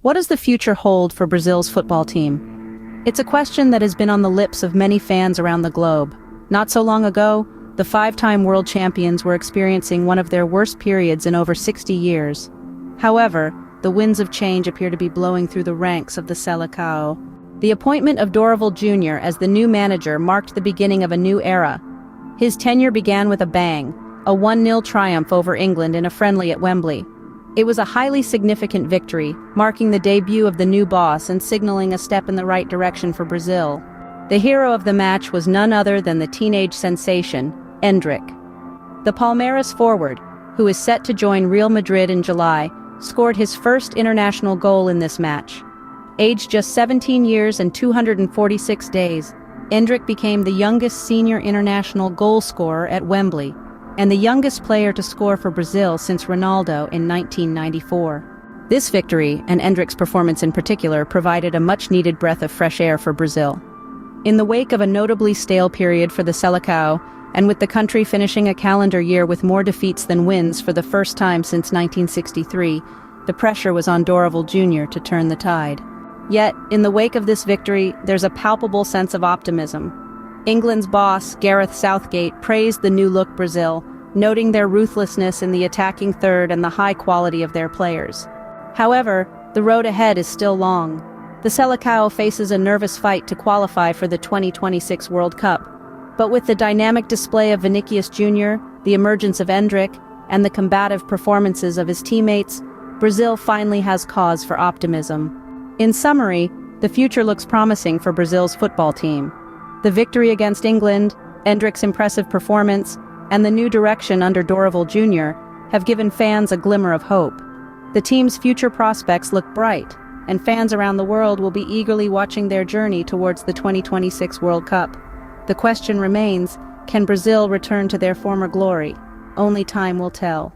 What does the future hold for Brazil's football team? It's a question that has been on the lips of many fans around the globe. Not so long ago, the five-time world champions were experiencing one of their worst periods in over 60 years. However, the winds of change appear to be blowing through the ranks of the Seleção. The appointment of Dorival Jr. as the new manager marked the beginning of a new era. His tenure began with a bang, a 1-0 triumph over England in a friendly at Wembley. It was a highly significant victory, marking the debut of the new boss and signaling a step in the right direction for Brazil. The hero of the match was none other than the teenage sensation, Endrick. The Palmeiras forward, who is set to join Real Madrid in July, scored his first international goal in this match. Aged just 17 years and 246 days, Endrick became the youngest senior international goal scorer at Wembley, and the youngest player to score for Brazil since Ronaldo in 1994. This victory, and Endrick's performance in particular, provided a much-needed breath of fresh air for Brazil. In the wake of a notably stale period for the Seleção, and with the country finishing a calendar year with more defeats than wins for the first time since 1963, the pressure was on Dorival Jr. to turn the tide. Yet, in the wake of this victory, there's a palpable sense of optimism. England's boss, Gareth Southgate, praised the new-look Brazil, noting their ruthlessness in the attacking third and the high quality of their players. However, the road ahead is still long. The Seleção faces a nervous fight to qualify for the 2026 World Cup. But with the dynamic display of Vinicius Jr., the emergence of Endrick, and the combative performances of his teammates, Brazil finally has cause for optimism. In summary, the future looks promising for Brazil's football team. The victory against England, Endrick's impressive performance, and the new direction under Dorival Jr. have given fans a glimmer of hope. The team's future prospects look bright, and fans around the world will be eagerly watching their journey towards the 2026 World Cup. The question remains, can Brazil return to their former glory? Only time will tell.